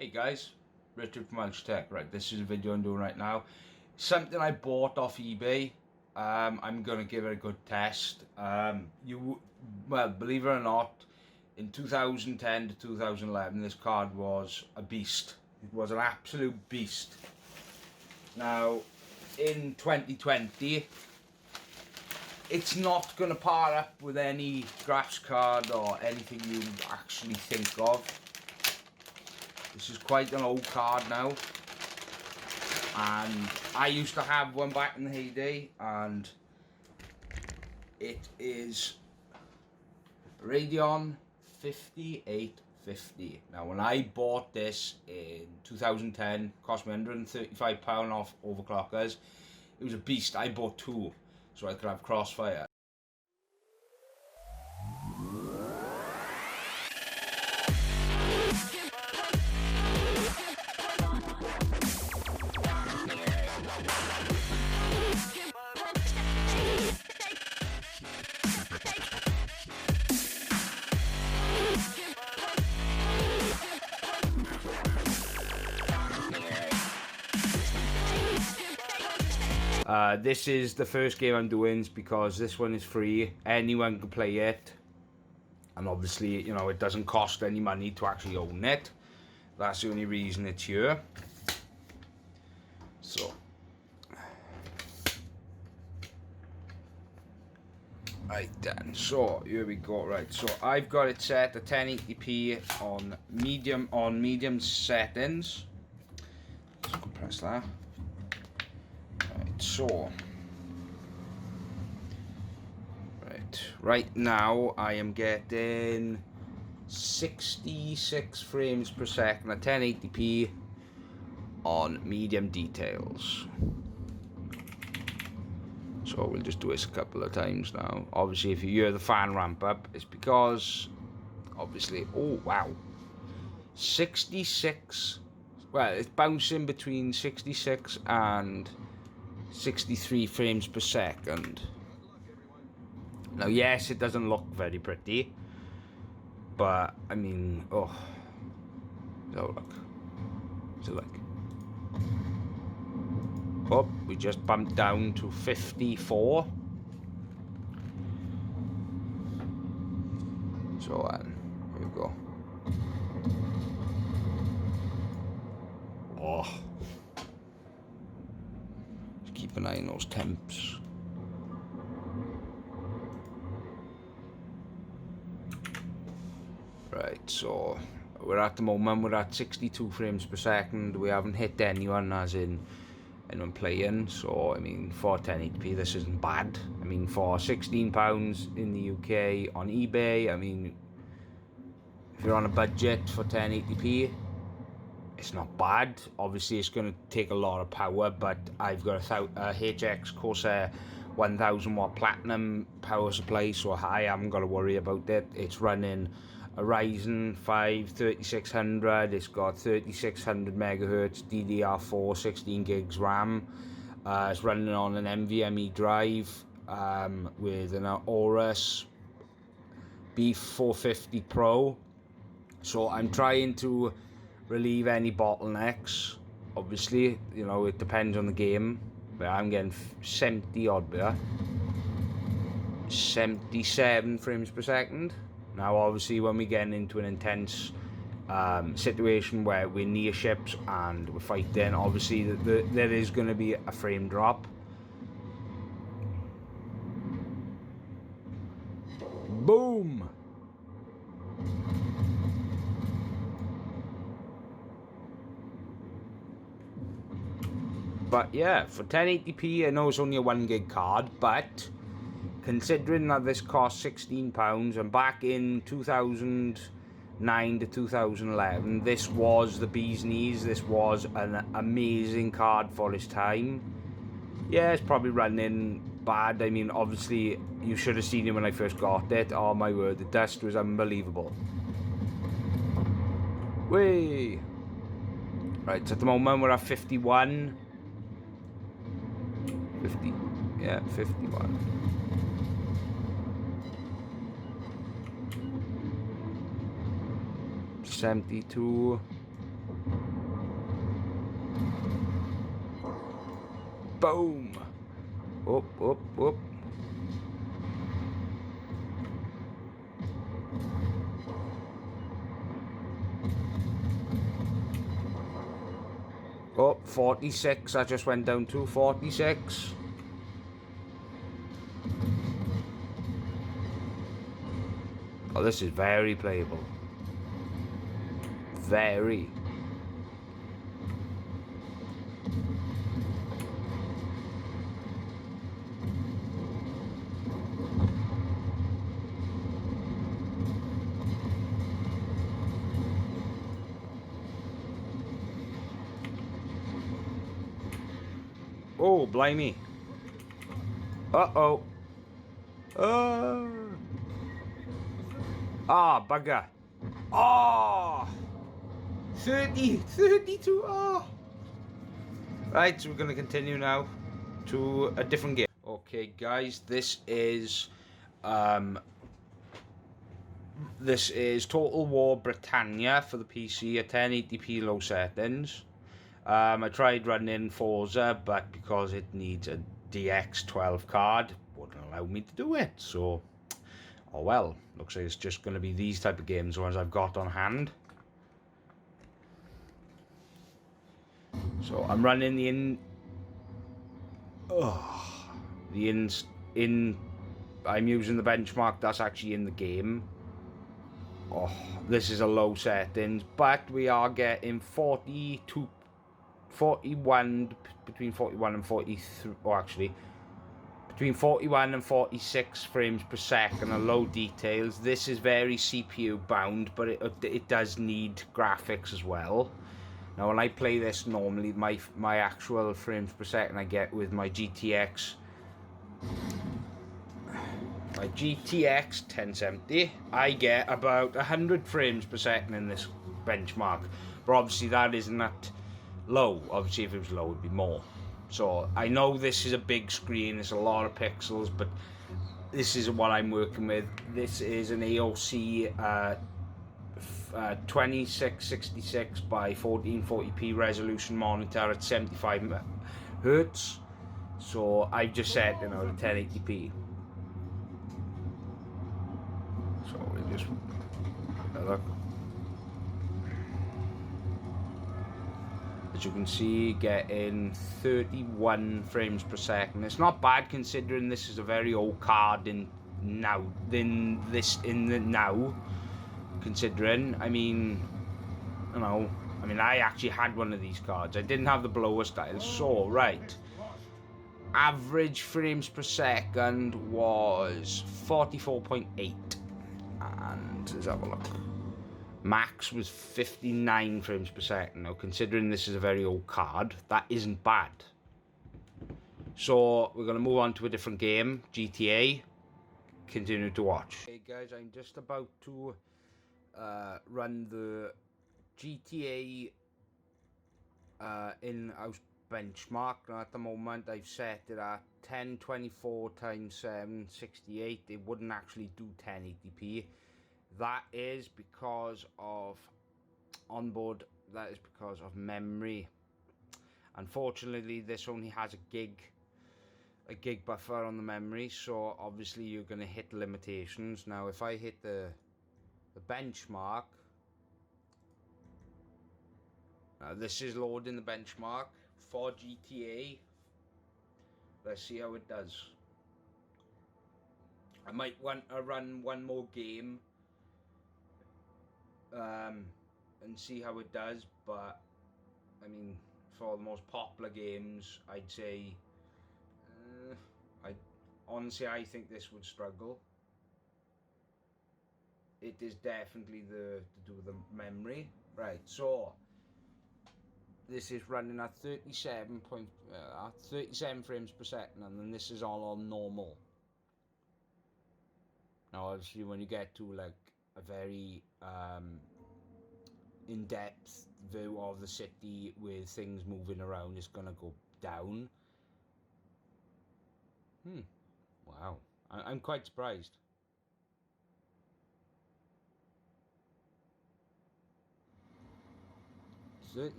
Hey guys, Richard from WELSHYTECH. Right, this is a video I'm doing right now. Something I bought off eBay. I'm gonna give it a good test. Well, believe it or not, in 2010 to 2011, this card was a beast. It was an absolute beast. Now, in 2020, it's not gonna pair up with any graphics card or anything you actually think of. This is quite an old card now, and I used to have one back in the heyday, and it is Radeon 5850. Now, when I bought this in 2010, cost me £135 off overclockers. It was a beast. I bought two so I could have crossfire. This is the first game I'm doing because this one is free. Anyone can play it, and obviously, you know, it doesn't cost any money to actually own it. That's the only reason it's here. So, right then, so here we go. Right, so I've got it set to 1080p on medium settings. Let's compress that. So right now I am getting 66 frames per second at 1080p on medium details. So we'll just do this a couple of times now. Obviously, if you hear the fan ramp up, it's because obviously, oh wow, 66, well, it's bouncing between 66 and 63 frames per second. Now, yes, it doesn't look very pretty, but I mean, oh, so look, so like, oh, we just bumped down to 54. So here we go. Oh. Keep an eye on those temps. Right, so we're at the moment, we're at 62 frames per second. We haven't hit anyone, as in anyone playing. So, I mean, for 1080p, this isn't bad. I mean, for £16 in the UK on eBay, I mean, if you're on a budget for 1080p, it's not bad. Obviously, it's going to take a lot of power, but I've got a HX Corsair 1000 watt platinum power supply, so I haven't got to worry about it. It's running a Ryzen 5 3600. It's got 3600 megahertz DDR4, 16 gigs RAM. It's running on an NVMe drive with an Aorus B450 Pro. So I'm trying to relieve any bottlenecks. Obviously, you know, it depends on the game, but I'm getting 70 odd there, 77 frames per second. Now, obviously, when we get into an intense situation where we're near ships and we're fighting, obviously there is going to be a frame drop. Boom. But yeah, for 1080p, I know it's only a 1 gig card, but considering that this cost £16, and back in 2009 to 2011, this was the bee's knees. This was an amazing card for its time. Yeah, it's probably running bad. I mean, obviously, you should have seen it when I first got it. Oh my word, the dust was unbelievable. Whee! Right, so at the moment we're at 51. 50, yeah, 51. 72. Boom. Up, up, up. Oh, 46. I just went down to 46. Oh, this is very playable. Very. Oh, blimey. Uh-oh. Ah, bugger. Oh! 30, 32, oh! Right, so we're going to continue now to a different game. Okay, guys, this is Total War Britannia for the PC at 1080p low settings. I tried running Forza, but because it needs a DX12 card, it wouldn't allow me to do it. So, oh well. Looks like it's just going to be these type of games, the ones I've got on hand. So I'm running I'm using the benchmark that's actually in the game. Oh, this is a low settings, but we are getting 41, between 41 and 43, or actually between 41 and 46 frames per second on low details. This is very CPU bound, but it does need graphics as well. Now when I play this normally, my actual frames per second I get with my GTX 1070, I get about 100 frames per second in this benchmark. But obviously that isn't that low. Obviously if it was low it would be more. So I know this is a big screen, it's a lot of pixels, but this is what I'm working with. This is an AOC 2666 by 1440p resolution monitor at 75 Hertz. So I've just set, you know, to 1080p. So we just look. As you can see, getting 31 frames per second. It's not bad considering this is a very old card in the now. Considering, I mean, you know, I actually had one of these cards. I didn't have the blower style. So right, average frames per second was 44.8, and let's have a look. Max was 59 frames per second. Now, considering this is a very old card, that isn't bad. So we're going to move on to a different game, GTA. Continue to watch. Hey guys, I'm just about to run the GTA in-house benchmark. Now, at the moment I've set it at 1024 x 768. It wouldn't actually do 1080p. That is because of onboard. That is because of memory. Unfortunately, this only has a gig buffer on the memory, so obviously you're going to hit limitations. Now, if I hit the benchmark, now this is loading the benchmark for GTA. Let's see how it does. I might want to run one more game and see how it does, but I mean, for the most popular games, I'd say I think this would struggle. It is definitely to do with the memory. Right, so this is running at 37 frames per second, and then this is all on normal. Now obviously when you get to like a very in-depth view of the city with things moving around, it's gonna go down. Wow, I'm quite surprised.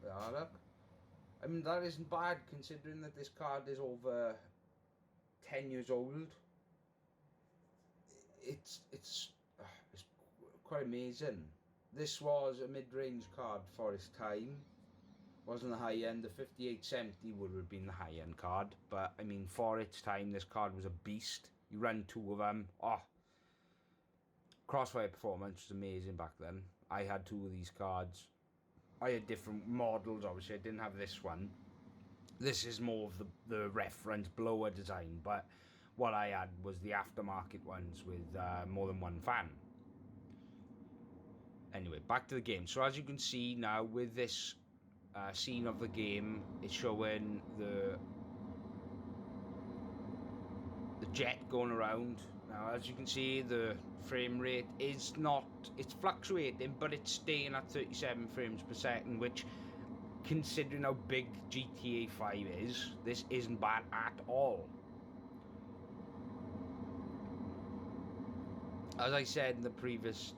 Yeah, look. I mean, that isn't bad considering that this card is over 10 years old. It's quite amazing. This was a mid-range card for its time. Wasn't the high end. The 5870 would have been the high end card, but I mean, for its time, this card was a beast. You ran two of them. Oh, crossfire performance was amazing back then. I had two of these cards. I had different models, obviously. I didn't have this one. This is more of the reference blower design, but what I had was the aftermarket ones with more than one fan. Anyway, back to the game. So as you can see now, with this scene of the game, it's showing the jet going around. Now, as you can see, the frame rate is not, it's fluctuating, but it's staying at 37 frames per second, which, considering how big GTA 5 is, this isn't bad at all. As I said in the previous,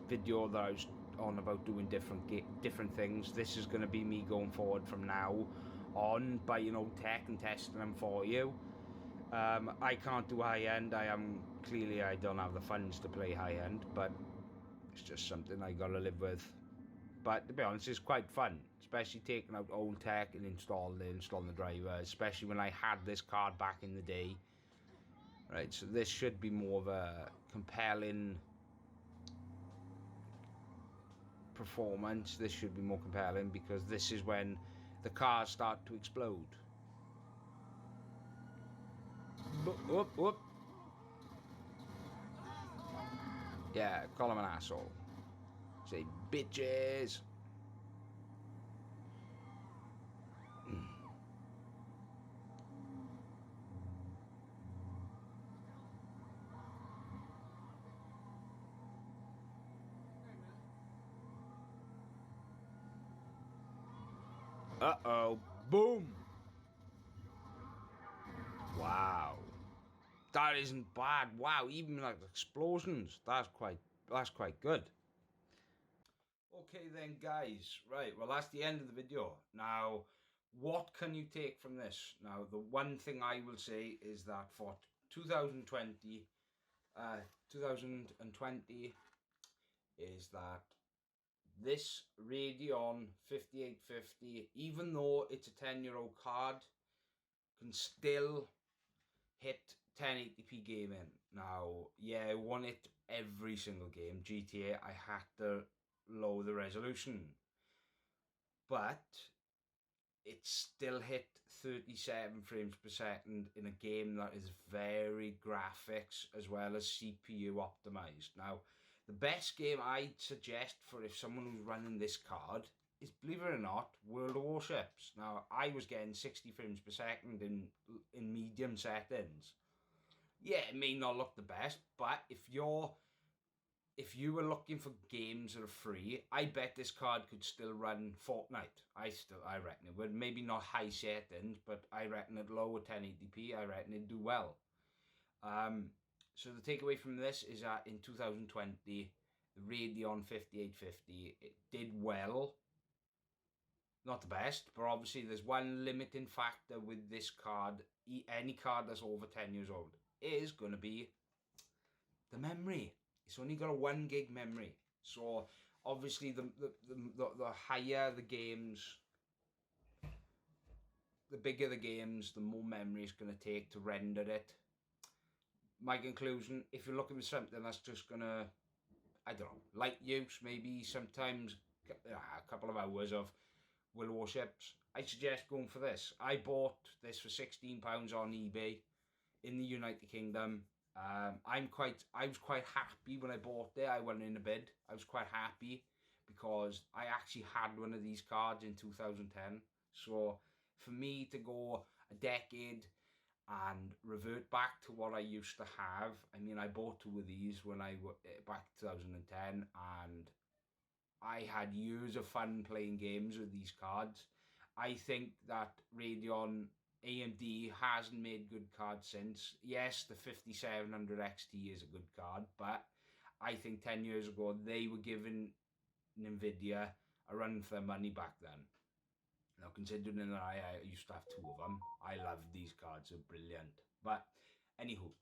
video that I was on about doing different things, this is going to be me going forward from now on, buying old tech and testing them for you. I can't do high end. I don't have the funds to play high end, but it's just something I gotta live with. But to be honest, it's quite fun, especially taking out old tech and installing the driver, especially when I had this card back in the day. Right, so this should be more of a compelling performance. This should be more compelling because this is when the cars start to explode. Whoop, whoop. Yeah, call him an asshole. Say, bitches. Uh-oh. Boom. Wow. That isn't bad. Wow, even like explosions. That's quite good. Okay then, guys. Right, well, that's the end of the video. Now, what can you take from this? Now, the one thing I will say is that for 2020 is that this Radeon 5850, even though it's a 10-year-old card, can still hit 1080p gaming. Now, yeah, I won it every single game. GTA, I had to lower the resolution, but it still hit 37 frames per second in a game that is very graphics as well as CPU optimized. Now, the best game I'd suggest for if someone who's running this card is, believe it or not, World of Warships. Now, I was getting 60 frames per second in medium settings. Yeah, it may not look the best, but if you were looking for games that are free, I bet this card could still run Fortnite. I reckon it would. Maybe not high settings, but I reckon at lower 1080p, I reckon it'd do well. So the takeaway from this is that in 2020, the Radeon 5850, it did well. Not the best, but obviously there's one limiting factor with this card. Any card that's over 10 years old is going to be the memory. It's only got a 1 gig memory. So obviously the higher the games, the bigger the games, the more memory it's going to take to render it. My conclusion, if you're looking for something that's just going to, I don't know, light use, maybe sometimes a couple of hours of World of Warships, I suggest going for this. I bought this for £16 on eBay in the United Kingdom. I was quite happy when I bought it. I went in a bid. I was quite happy because I actually had one of these cards in 2010. So for me to go a decade and revert back to what I used to have, I mean, I bought two of these when back 2010, and I had years of fun playing games with these cards. I think that Radeon AMD hasn't made good cards since. Yes, the 5700 XT is a good card, but I think 10 years ago they were giving NVIDIA a run for their money back then. Now, considering that I used to have 2 of them, I loved these cards, they're brilliant. But, anywho,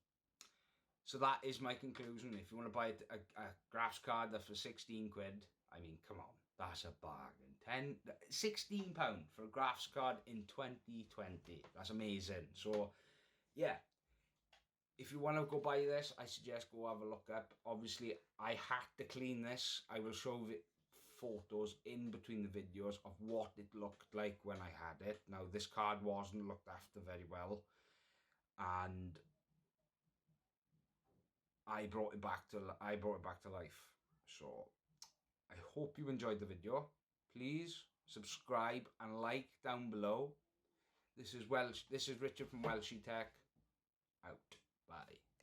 so that is my conclusion. If you want to buy a graphs card that's for 16 quid, I mean, come on, that's a bargain. £16 for a graphs card in 2020. That's amazing. So, yeah, if you want to go buy this, I suggest go have a look up. Obviously, I had to clean this. I will show photos in between the videos of what it looked like when I had it. Now, this card wasn't looked after very well, and I brought it back to life. So I hope you enjoyed the video. Please subscribe and like down below. This is Richard from WELSHYTECH out. Bye.